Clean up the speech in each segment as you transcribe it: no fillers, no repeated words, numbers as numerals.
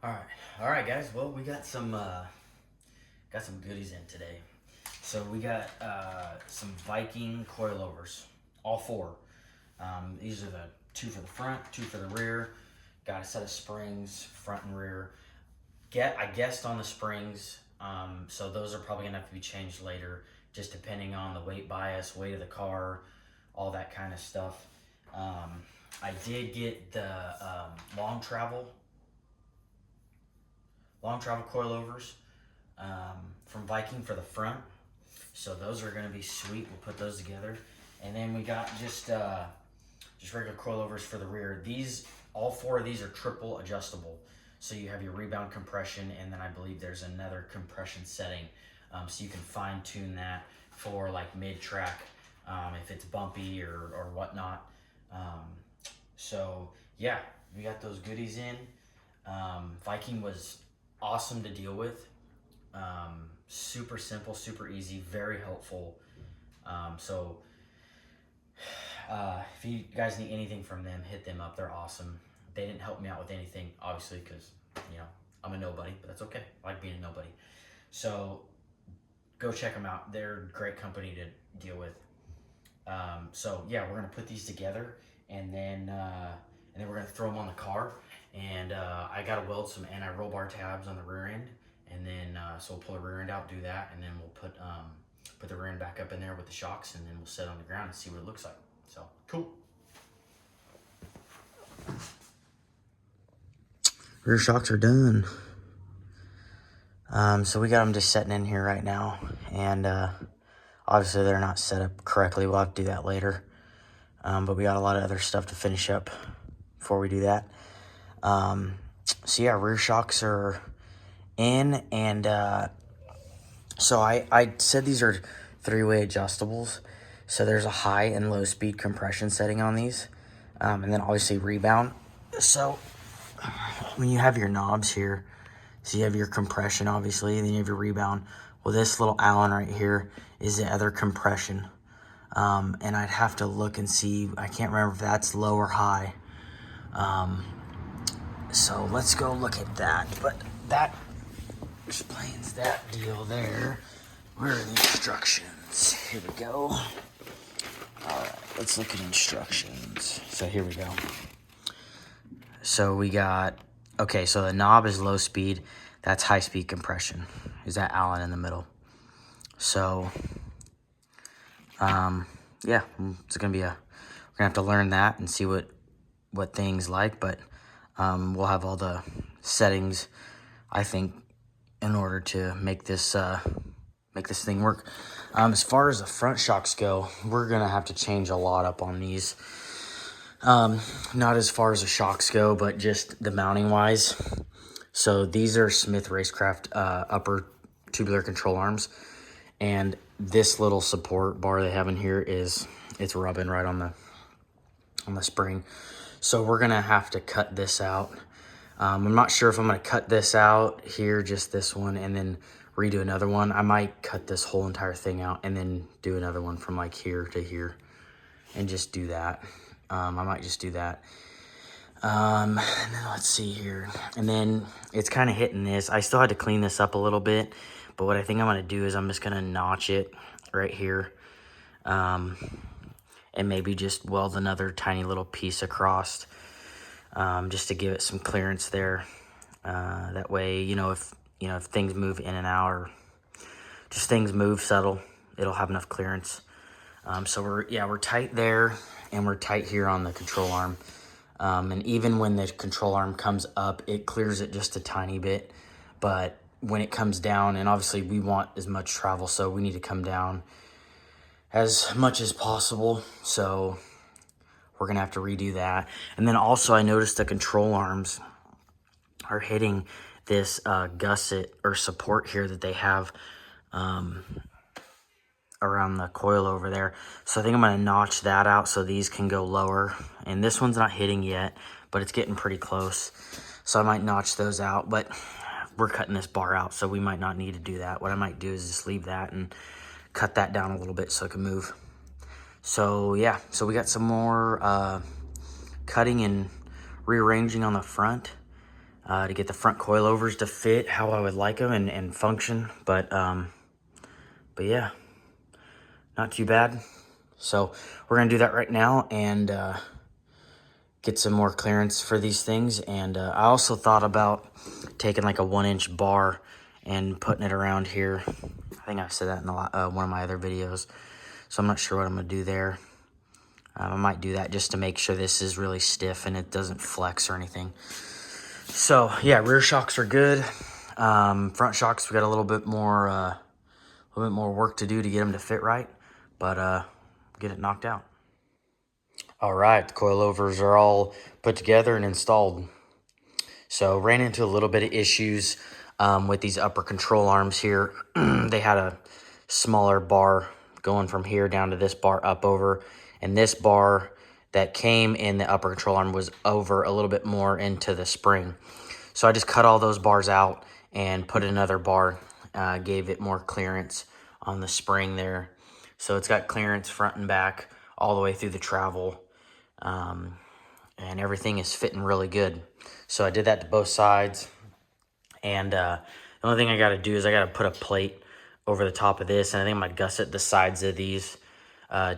All right, guys. Well, we got some goodies in today. So we got some Viking coilovers, all four. These are the two for the front, two for the rear. Got a set of springs, front and rear. I guessed on the springs, so those are probably gonna have to be changed later, just depending on the weight bias, weight of the car, all that kind of stuff. Um, I did get the long travel coilovers from Viking for the front. So those are going to be sweet. We'll put those together. And then we got just regular coilovers for the rear. All four of these are triple adjustable. So you have your rebound compression, and then I believe there's another compression setting. So you can fine tune that for like mid track, if it's bumpy or whatnot. So yeah, we got those goodies in. Viking was awesome to deal with. Super simple, super easy, very helpful. If you guys need anything from them, hit them up. They're awesome. They didn't help me out with anything, obviously, because I'm a nobody, but that's okay. I like being a nobody. So go check them out. They're a great company to deal with. So yeah, we're gonna put these together, and then we're gonna throw them on the car. And I gotta weld some anti-roll bar tabs on the rear end, and then so we'll pull the rear end out, do that, and then we'll put the rear end back up in there with the shocks, and then we'll set it on the ground and see what it looks like. So cool. Rear shocks are done. So we got them just setting in here right now, and obviously they're not set up correctly. We'll have to do that later. But we got a lot of other stuff to finish up before we do that. So yeah, rear shocks are in, and so I said these are 3-way adjustables. So there's a high and low speed compression setting on these, and then obviously rebound. So when you have your knobs here, so you have your compression obviously, and then you have your rebound. Well, this little Allen right here is the other compression, and I'd have to look and see. I can't remember if that's low or high. So let's go look at that. But that explains that deal there. Where are the instructions? Here we go. Alright, let's look at instructions. So here we go. So we got, okay, so the knob is low speed. That's high speed compression. Is that Allen in the middle? So, yeah, it's gonna be we're gonna have to learn that and see what things like, but we'll have all the settings, I think, in order to make this thing work. As far as the front shocks go, we're gonna have to change a lot up on these. Not as far as the shocks go, but just the mounting wise. So these are Smith Racecraft upper tubular control arms, and this little support bar they have in here it's rubbing right on the spring. So we're gonna have to cut this out. I'm not sure if I'm gonna cut this out here, just this one, and then redo another one. I might cut this whole entire thing out and then do another one from like here to here and just do that. I might just do that. And then let's see here. And then it's kind of hitting this. I still had to clean this up a little bit, but what I think I'm gonna do is I'm just gonna notch it right here. And maybe just weld another tiny little piece across, just to give it some clearance there. That way, if things move in and out, or just things move subtle, it'll have enough clearance. So we're tight there, and we're tight here on the control arm. And even when the control arm comes up, it clears it just a tiny bit. But when it comes down, and obviously we want as much travel, so we need to come down as much as possible. So we're gonna have to redo that. And then also I noticed the control arms are hitting this gusset or support here that they have around the coil over there. So I think I'm gonna notch that out so these can go lower. And this one's not hitting yet, but it's getting pretty close. So I might notch those out, but we're cutting this bar out, so we might not need to do that. What I might do is just leave that and cut that down a little bit so it can move. So yeah, so we got some more cutting and rearranging on the front. to get the front coilovers to fit how I would like them and function. But yeah, not too bad. So we're gonna do that right now and get some more clearance for these things. And I also thought about taking like a 1-inch bar and putting it around here. I think I said that in one of my other videos. So I'm not sure what I'm gonna do there. I might do that just to make sure this is really stiff and it doesn't flex or anything. So yeah, rear shocks are good. Front shocks, we got a little bit more work to do to get them to fit right, but get it knocked out. All right, the coilovers are all put together and installed. So ran into a little bit of issues with these upper control arms here. They had a smaller bar going from here down to this bar up over, and this bar that came in the upper control arm was over a little bit more into the spring. So I just cut all those bars out and put another bar, gave it more clearance on the spring there. So it's got clearance front and back all the way through the travel. And everything is fitting really good. So I did that to both sides. And the only thing I got to do is I got to put a plate over the top of this. And I think I'm going to gusset the sides of these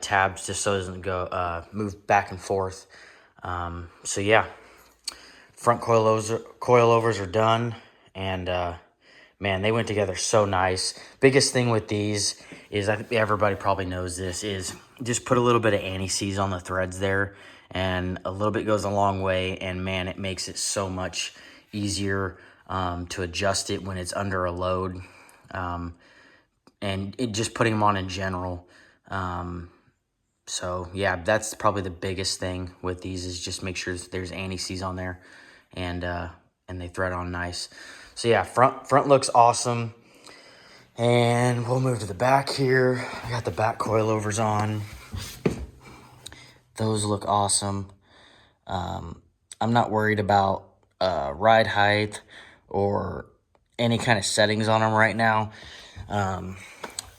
tabs just so it doesn't go move back and forth. So yeah, front coilovers are done. And man, they went together so nice. Biggest thing with these is, I think everybody probably knows this, is just put a little bit of anti-seize on the threads there, and a little bit goes a long way, and man, it makes it so much easier to adjust it when it's under a load, and just putting them on in general. So yeah, that's probably the biggest thing with these, is just make sure there's anti-seize on there, and they thread on nice. So yeah, front looks awesome. And we'll move to the back here. I got the back coilovers on. Those look awesome. I'm not worried about ride height or any kind of settings on them right now.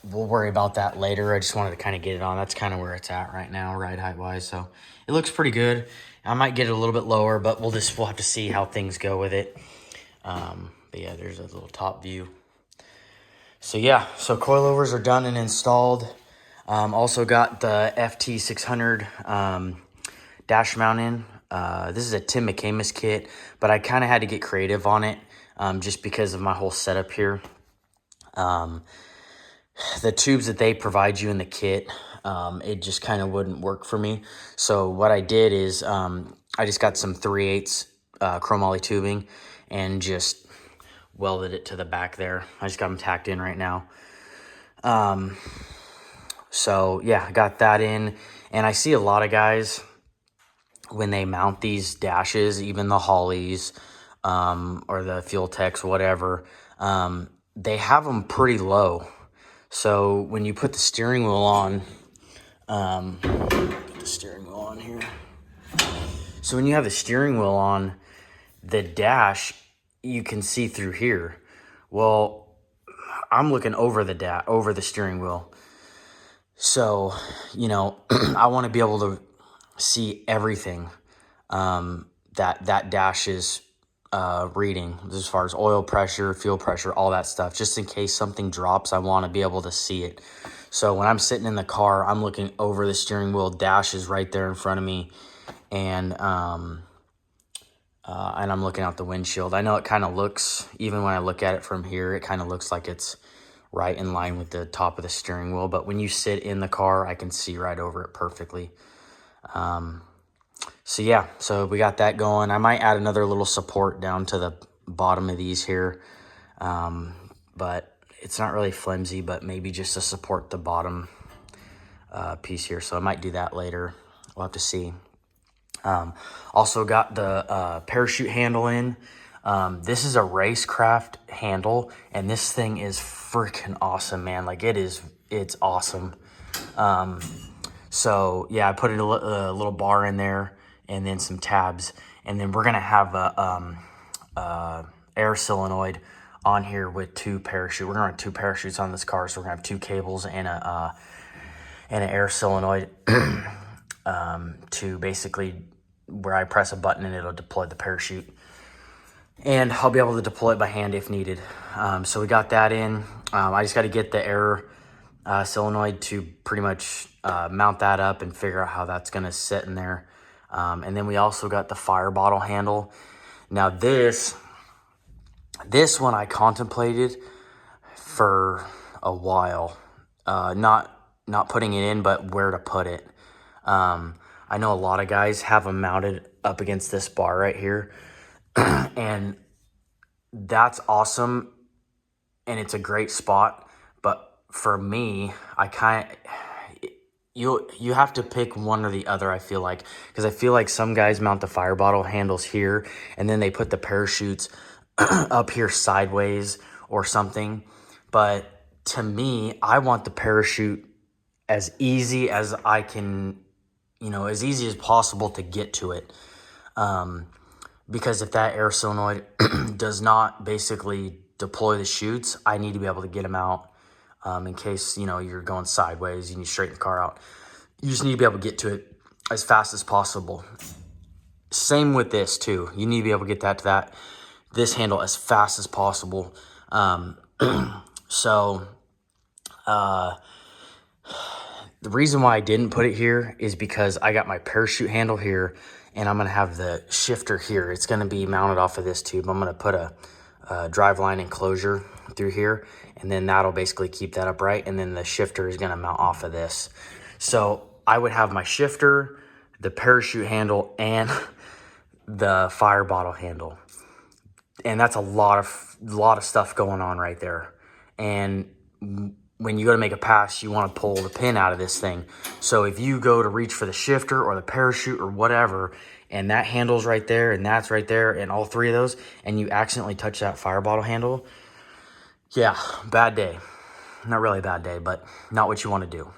We'll worry about that later. I just wanted to kind of get it on. That's kind of where it's at right now, ride height wise. So it looks pretty good. I might get it a little bit lower, but we'll have to see how things go with it. But yeah, there's a little top view. So yeah, so coilovers are done and installed. Also got the FT600 dash mount in. This is a Tim McCamus kit, but I kind of had to get creative on it just because of my whole setup here. The tubes that they provide you in the kit, it just kind of wouldn't work for me. So what I did is I just got some 3/8 chromoly tubing and just welded it to the back there. I just got them tacked in right now. So yeah, I got that in, and I see a lot of guys when they mount these dashes, even the Hollies or the Fuel Techs, whatever, they have them pretty low. So when you put the steering wheel on, put the steering wheel on here. So when you have the steering wheel on, the dash, you can see through here. Well, I'm looking over the steering wheel. So, you know, I want to be able to see everything that dash is reading, as far as oil pressure, fuel pressure, all that stuff. Just in case something drops, I want to be able to see it. So when I'm sitting in the car, I'm looking over the steering wheel, dash is right there in front of me, and I'm looking out the windshield. I know it kind of looks, even when I look at it from here, it kind of looks like it's right in line with the top of the steering wheel. But when you sit in the car, I can see right over it perfectly. So yeah, so we got that going. I might add another little support down to the bottom of these here. But it's not really flimsy, but maybe just to support the bottom piece here. So I might do that later. We'll have to see. Also got the parachute handle in. This is a Racecraft handle, and this thing is freaking awesome, man. Like it's awesome. So yeah, I put a little bar in there and then some tabs, and then we're gonna have a air solenoid on here with two parachutes. We're gonna run two parachutes on this car, so we're gonna have two cables and an air solenoid to basically where I press a button and it'll deploy the parachute. and I'll be able to deploy it by hand if needed. So we got that in. I just got to get the air solenoid to pretty much mount that up and figure out how that's going to sit in there. And then we also got the fire bottle handle. Now this one I contemplated for a while, not putting it in, but where to put it. I know a lot of guys have them mounted up against this bar right here, and that's awesome, and it's a great spot. But for me, you have to pick one or the other, I feel like, because I feel like some guys mount the fire bottle handles here, and then they put the parachutes up here sideways or something. But to me, I want the parachute as easy as I can, as easy as possible to get to it. Because if that air solenoid does not basically deploy the chutes, I need to be able to get them out in case, you're going sideways and you straighten the car out. You just need to be able to get to it as fast as possible. Same with this too. You need to be able to get this handle as fast as possible. So the reason why I didn't put it here is because I got my parachute handle here, and I'm going to have the shifter here. It's going to be mounted off of this tube. I'm going to put a driveline enclosure through here, and then that'll basically keep that upright, and then the shifter is going to mount off of this. So I would have my shifter, the parachute handle, and the fire bottle handle. And that's a lot of stuff going on right there. And when you go to make a pass, you want to pull the pin out of this thing. So if you go to reach for the shifter or the parachute or whatever, and that handle's right there and that's right there, and all three of those, and you accidentally touch that fire bottle handle, yeah, bad day. Not really a bad day, but not what you want to do.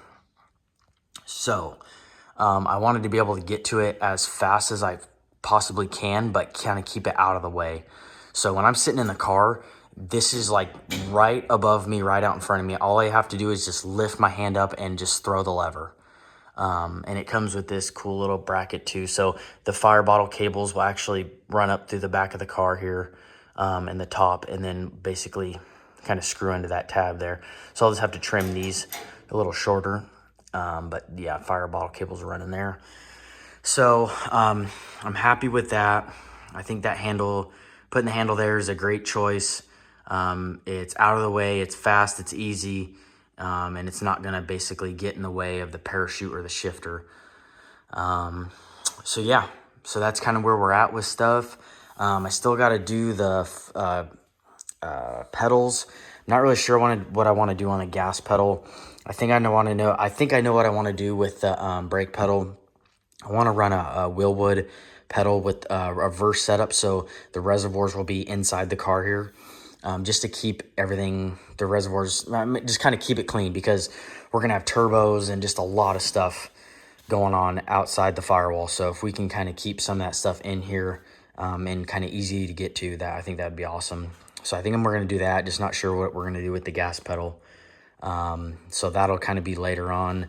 So I wanted to be able to get to it as fast as I possibly can, but kind of keep it out of the way. So when I'm sitting in the car, this is like right above me, right out in front of me. All I have to do is just lift my hand up and just throw the lever. And it comes with this cool little bracket too. So the fire bottle cables will actually run up through the back of the car here, and the top, and then basically kind of screw into that tab there. So I'll just have to trim these a little shorter. But yeah, fire bottle cables are running there. So I'm happy with that. I think that putting the handle there is a great choice. It's out of the way, it's fast, it's easy, and it's not gonna basically get in the way of the parachute or the shifter. So yeah, so that's kind of where we're at with stuff. I still got to do the pedals. I'm not really sure what I want to do on a gas pedal. I think I know what I want to do with the brake pedal. I want to run a Willwood pedal with a reverse setup, so the reservoirs will be inside the car here, just to keep everything, the reservoirs, just kind of keep it clean, because we're going to have turbos and just a lot of stuff going on outside the firewall. So if we can kind of keep some of that stuff in here and kind of easy to get to, I think that would be awesome. So I think we're going to do that, just not sure what we're going to do with the gas pedal. So that'll kind of be later on.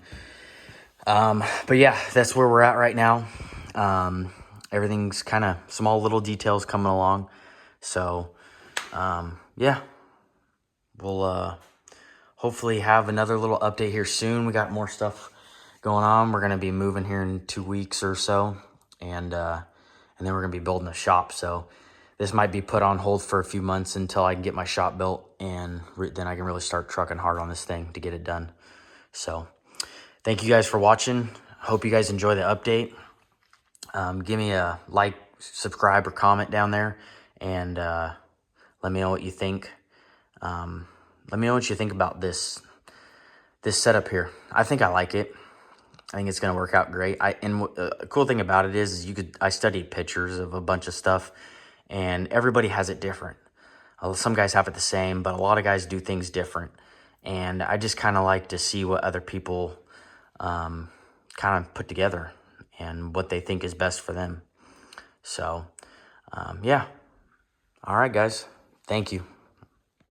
But yeah, that's where we're at right now. Everything's kind of small little details coming along. So, yeah, we'll, hopefully have another little update here soon. We got more stuff going on. We're going to be moving here in 2 weeks or so. And then we're going to be building a shop. So this might be put on hold for a few months until I can get my shop built, and then I can really start trucking hard on this thing to get it done. So thank you guys for watching. Hope you guys enjoy the update. Give me a like, subscribe, or comment down there, and let me know what you think. Let me know what you think about this setup here. I think I like it. I think it's going to work out great. And a cool thing about it is I studied pictures of a bunch of stuff, and everybody has it different. Some guys have it the same, but a lot of guys do things different. And I just kind of like to see what other people kind of put together and what they think is best for them. So, yeah. All right, guys. Thank you.